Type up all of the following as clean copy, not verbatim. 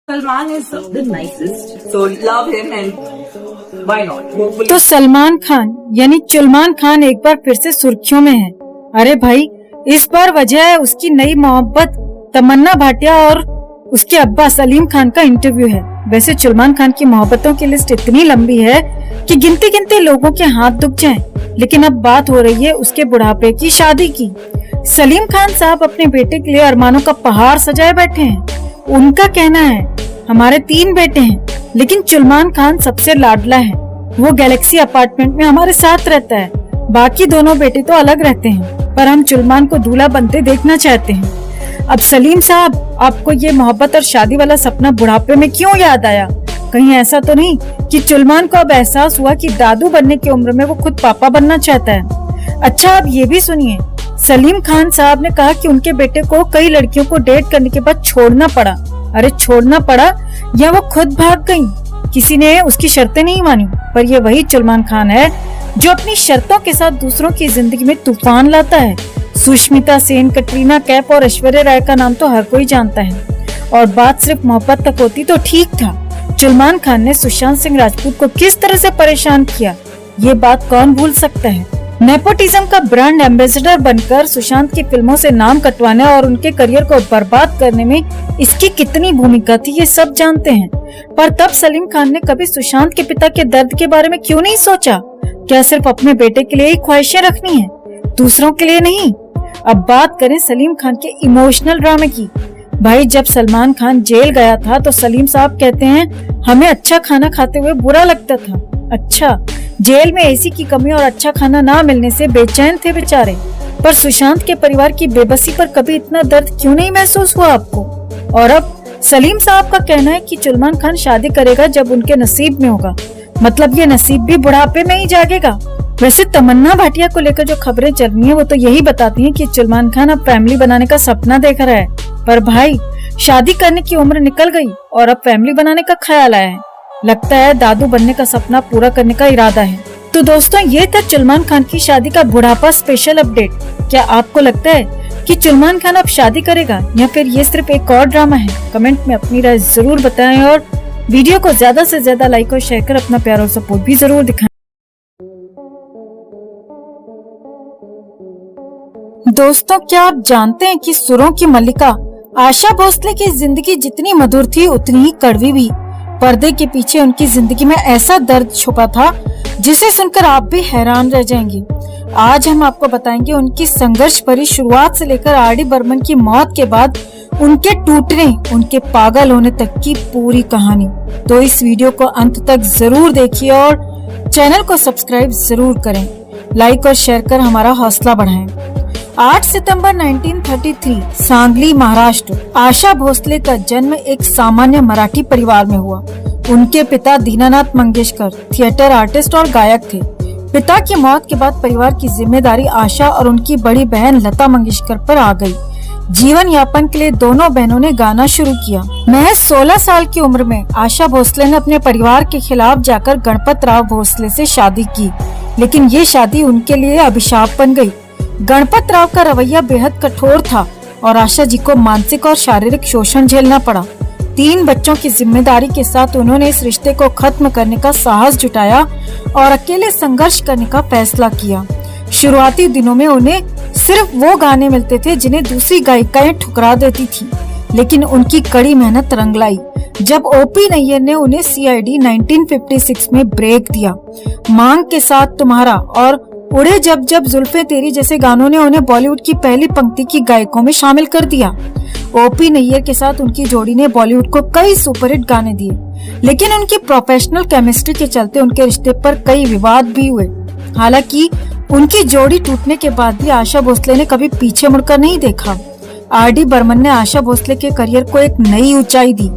Salman is the nicest, so love him and why not? Hopefully. तो सलमान खान यानी चुलमान खान एक बार फिर से सुर्खियों में है। अरे भाई, इस बार वजह है उसकी नई मोहब्बत तमन्ना भाटिया और उसके अब्बा सलीम खान का इंटरव्यू है। वैसे चुलमान खान की मोहब्बतों की लिस्ट इतनी लंबी है कि गिनते गिनते लोगों के हाथ दुख जाएं। लेकिन अब बात हो रही है उसके बुढ़ापे की शादी की। सलीम खान साहब अपने बेटे के लिए अरमानों का पहाड़ सजाए बैठे हैं। उनका कहना है हमारे 3 बेटे हैं, लेकिन चुलमान खान सबसे लाडला है। वो गैलेक्सी अपार्टमेंट में हमारे साथ रहता है। बाकी दोनों बेटे तो अलग रहते हैं, पर हम चुलमान को दूल्हा बनते देखना चाहते हैं। अब सलीम साहब, आपको ये मोहब्बत और शादी वाला सपना बुढ़ापे में क्यों याद आया? कहीं ऐसा तो नहीं कि चुलमान को अब एहसास हुआ कि दादू बनने की उम्र में वो खुद पापा बनना चाहता है? अच्छा, अब ये भी सुनिए। सलीम खान साहब ने कहा कि उनके बेटे को कई लड़कियों को डेट करने के बाद छोड़ना पड़ा। अरे छोड़ना पड़ा या वो खुद भाग गयी? किसी ने उसकी शर्तें नहीं मानी। पर ये वही चुलमान खान है जो अपनी शर्तों के साथ दूसरों की जिंदगी में तूफान लाता है। सुष्मिता सेन, कटरीना कैफ और ऐश्वर्या राय का नाम तो हर कोई जानता है। और बात सिर्फ मोहब्बत तक होती तो ठीक था। चुलमान खान ने सुशांत सिंह राजपूत को किस तरह से परेशान किया, ये बात कौन भूल सकता है। नेपोटिज्म का ब्रांड एम्बेसडर बनकर सुशांत की फिल्मों से नाम कटवाने और उनके करियर को बर्बाद करने में इसकी कितनी भूमिका थी, ये सब जानते हैं। पर तब सलीम खान ने कभी सुशांत के पिता के दर्द के बारे में क्यों नहीं सोचा? क्या सिर्फ अपने बेटे के लिए ही ख्वाहिशें रखनी है, दूसरों के लिए नहीं? अब बात करें सलीम खान के इमोशनल ड्रामे की। भाई, जब सलमान खान जेल गया था तो सलीम साहब कहते हैं हमें अच्छा खाना खाते हुए बुरा लगता था। अच्छा, जेल में एसी की कमी और अच्छा खाना ना मिलने से बेचैन थे बेचारे। पर सुशांत के परिवार की बेबसी पर कभी इतना दर्द क्यों नहीं महसूस हुआ आपको? और अब सलीम साहब का कहना है कि चुलमान खान शादी करेगा जब उनके नसीब में होगा। मतलब ये नसीब भी बुढ़ापे में ही जागेगा। वैसे तमन्ना भाटिया को लेकर जो खबरें चल रही हैं वो तो यही बताती हैं कि चुलमान खान अब फैमिली बनाने का सपना देख रहा है। पर भाई, शादी करने की उम्र निकल गई और अब फैमिली बनाने का ख्याल आया है। लगता है दादू बनने का सपना पूरा करने का इरादा है। तो दोस्तों, ये था चुलमान खान की शादी का बुढ़ापा स्पेशल अपडेट। क्या आपको लगता है कि चुलमान खान अब शादी करेगा या फिर ये सिर्फ एक और ड्रामा है? कमेंट में अपनी राय जरूर बताएं और वीडियो को ज्यादा से ज्यादा लाइक और शेयर कर अपना प्यार और सपोर्ट भी जरूर दिखाएं। दोस्तों, क्या आप जानते हैं कि सुरों की मल्लिका आशा भोसले की जिंदगी जितनी मधुर थी उतनी ही कड़वी भी। पर्दे के पीछे उनकी जिंदगी में ऐसा दर्द छुपा था जिसे सुनकर आप भी हैरान रह जाएंगे। आज हम आपको बताएंगे उनकी संघर्ष भरी शुरुआत से लेकर आर डी बर्मन की मौत के बाद उनके टूटने, उनके पागल होने तक की पूरी कहानी। तो इस वीडियो को अंत तक जरूर देखिए और चैनल को सब्सक्राइब जरूर करें। लाइक और शेयर कर हमारा हौसला बढ़ाएं। 8 सितंबर 1933 सांगली, महाराष्ट्र। आशा भोसले का जन्म एक सामान्य मराठी परिवार में हुआ। उनके पिता दीनानाथ मंगेशकर थिएटर आर्टिस्ट और गायक थे। पिता की मौत के बाद परिवार की जिम्मेदारी आशा और उनकी बड़ी बहन लता मंगेशकर पर आ गई। जीवन यापन के लिए दोनों बहनों ने गाना शुरू किया। महज 16 साल की उम्र में आशा भोसले ने अपने परिवार के खिलाफ जाकर गणपत राव भोसले से शादी की, लेकिन ये शादी उनके लिए अभिशाप बन गई। गणपत राव का रवैया बेहद कठोर था और आशा जी को मानसिक और शारीरिक शोषण झेलना पड़ा। 3 बच्चों की जिम्मेदारी के साथ उन्होंने इस रिश्ते को खत्म करने का साहस जुटाया और अकेले संघर्ष करने का फैसला किया। शुरुआती दिनों में उन्हें सिर्फ वो गाने मिलते थे जिन्हें दूसरी गायिकाएं ठुकरा देती थी, लेकिन उनकी कड़ी मेहनत रंग लाई जब ओपी नैयर ने उन्हें सीआईडी 1956 में ब्रेक दिया। मांग के साथ तुम्हारा और उड़े जब जब जुल्फे तेरी जैसे गानों ने उन्हें बॉलीवुड की पहली पंक्ति की गायकों में शामिल कर दिया। ओपी नैयर के साथ उनकी जोड़ी ने बॉलीवुड को कई सुपरहिट गाने दिए, लेकिन उनकी प्रोफेशनल केमिस्ट्री के चलते उनके रिश्ते पर कई विवाद भी हुए। हालांकि उनकी जोड़ी टूटने के बाद भी आशा भोसले ने कभी पीछे मुड़कर नहीं देखा। आर डी बर्मन ने आशा भोसले के करियर को एक नई ऊंचाई दी।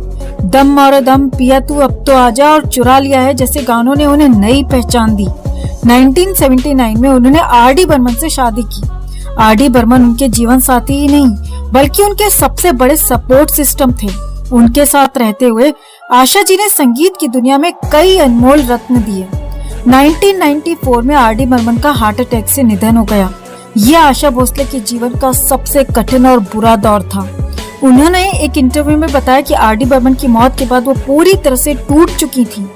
दम और दम, पिया तू अब तो आजा और चुरा लिया है जैसे गानों ने उन्हें नई पहचान दी। 1979 में उन्होंने आर डी बर्मन से शादी की। आर डी बर्मन उनके जीवन साथी ही नहीं बल्कि उनके सबसे बड़े सपोर्ट सिस्टम थे। उनके साथ रहते हुए आशा जी ने संगीत की दुनिया में कई अनमोल रत्न दिए। 1994 में आर डी बर्मन का हार्ट अटैक से निधन हो गया। ये आशा भोसले के जीवन का सबसे कठिन और बुरा दौर था। उन्होंने एक इंटरव्यू में बताया कि आर डी बर्मन की मौत के बाद वो पूरी तरह से टूट चुकी थी।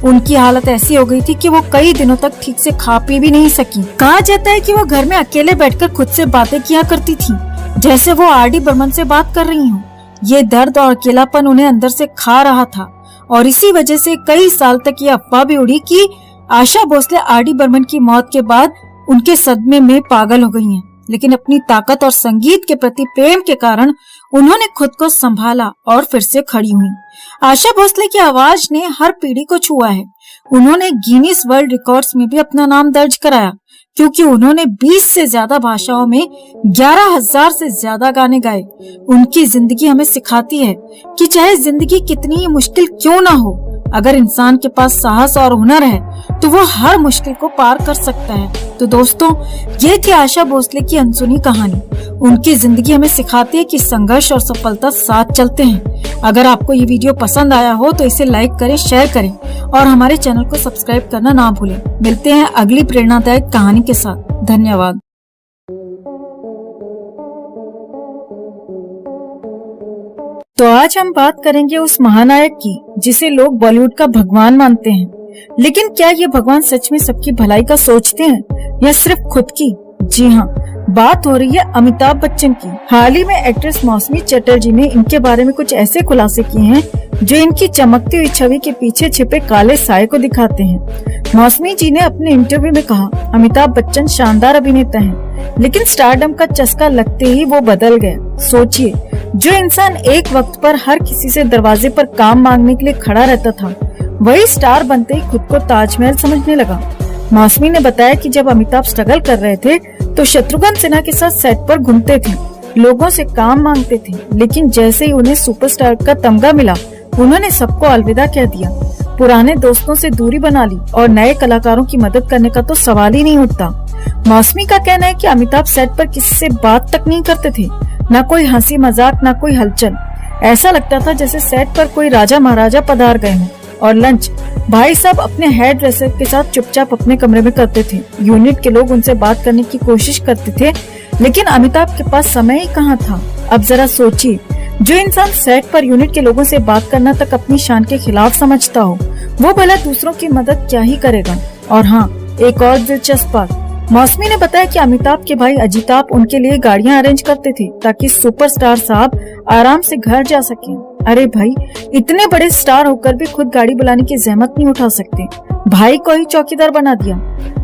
उनकी हालत ऐसी हो गई थी कि वो कई दिनों तक ठीक से खा पी भी नहीं सकी। कहा जाता है कि वो घर में अकेले बैठकर खुद से बातें किया करती थी, जैसे वो आर डी बर्मन से बात कर रही हूँ। ये दर्द और अकेलापन उन्हें अंदर से खा रहा था और इसी वजह से कई साल तक ये अफवाह भी उड़ी कि आशा भोसले आर डी बर्मन की मौत के बाद उनके सदमे में पागल हो गई हैं। लेकिन अपनी ताकत और संगीत के प्रति प्रेम के कारण उन्होंने खुद को संभाला और फिर से खड़ी हुई। आशा भोसले की आवाज ने हर पीढ़ी को छुआ है। उन्होंने गिनीज वर्ल्ड रिकॉर्ड्स में भी अपना नाम दर्ज कराया, क्योंकि उन्होंने 20 से ज्यादा भाषाओं में 11,000 से ज्यादा गाने गाए। उनकी जिंदगी हमें सिखाती है कि चाहे जिंदगी कितनी ही मुश्किल क्यों ना हो, अगर इंसान के पास साहस और हुनर है तो वो हर मुश्किल को पार कर सकता है। तो दोस्तों, ये थी आशा भोसले की अनसुनी कहानी। उनकी जिंदगी हमें सिखाती है कि संघर्ष और सफलता साथ चलते हैं। अगर आपको ये वीडियो पसंद आया हो तो इसे लाइक करें, शेयर करें और हमारे चैनल को सब्सक्राइब करना ना भूलें। मिलते हैं अगली प्रेरणादायक कहानी के साथ। धन्यवाद। तो आज हम बात करेंगे उस महानायक की जिसे लोग बॉलीवुड का भगवान मानते हैं। लेकिन क्या ये भगवान सच में सबकी भलाई का सोचते हैं या सिर्फ खुद की? जी हाँ, बात हो रही है अमिताभ बच्चन की। हाल ही में एक्ट्रेस मौसमी चटर्जी ने इनके बारे में कुछ ऐसे खुलासे किए हैं जो इनकी चमकती हुई छवि के पीछे छिपे काले साए को दिखाते हैं। मौसमी जी ने अपने इंटरव्यू में कहा, अमिताभ बच्चन शानदार अभिनेता हैं, लेकिन स्टारडम का चस्का लगते ही वो बदल गए। सोचिए, जो इंसान एक वक्त पर हर किसी से दरवाजे पर काम मांगने के लिए खड़ा रहता था, वही स्टार बनते ही खुद को ताजमहल समझने लगा। मौसमी ने बताया कि जब अमिताभ स्ट्रगल कर रहे थे तो शत्रुघ्न सिन्हा के साथ सेट पर घूमते थे, लोगों से काम मांगते थे, लेकिन जैसे ही उन्हें सुपरस्टार का तमगा मिला, उन्होंने सबको अलविदा कह दिया। पुराने दोस्तों से दूरी बना ली और नए कलाकारों की मदद करने का तो सवाल ही नहीं उठता। मौसमी का कहना है कि अमिताभ सेट पर किसी से बात तक नहीं करते थे, न कोई हंसी मजाक, न कोई हलचल। ऐसा लगता था जैसे सेट पर कोई राजा महाराजा पधार गए हों। और लंच भाई साहब अपने हेयर ड्रेसर के साथ चुपचाप अपने कमरे में करते थे। यूनिट के लोग उनसे बात करने की कोशिश करते थे, लेकिन अमिताभ के पास समय ही कहाँ था। अब जरा सोचिए, जो इंसान सेट पर यूनिट के लोगों से बात करना तक अपनी शान के खिलाफ समझता हो, वो भला दूसरों की मदद क्या ही करेगा। और हाँ, एक और दिलचस्प बात, मौसमी ने बताया कि अमिताभ के भाई अजिताभ उनके लिए गाड़ियां अरेंज करते थे ताकि सुपरस्टार साहब आराम से घर जा सकें। अरे भाई, इतने बड़े स्टार होकर भी खुद गाड़ी बुलाने की जहमत नहीं उठा सकते, भाई को ही चौकीदार बना दिया।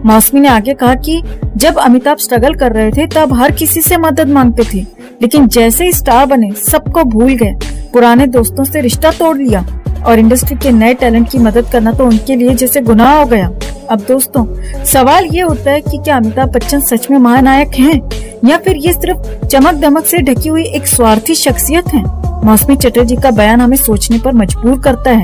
मौसमी ने आगे कहा कि जब अमिताभ स्ट्रगल कर रहे थे तब हर किसी से मदद मांगते थे, लेकिन जैसे ही स्टार बने सबको भूल गए, पुराने दोस्तों से रिश्ता तोड़ लिया और इंडस्ट्री के नए टैलेंट की मदद करना तो उनके लिए जैसे गुनाह हो गया। अब दोस्तों, सवाल ये उठता है कि क्या अमिताभ बच्चन सच में महानायक हैं या फिर ये सिर्फ चमक दमक से ढकी हुई एक स्वार्थी शख्सियत है? मौसमी चटर्जी का बयान हमें सोचने पर मजबूर करता है।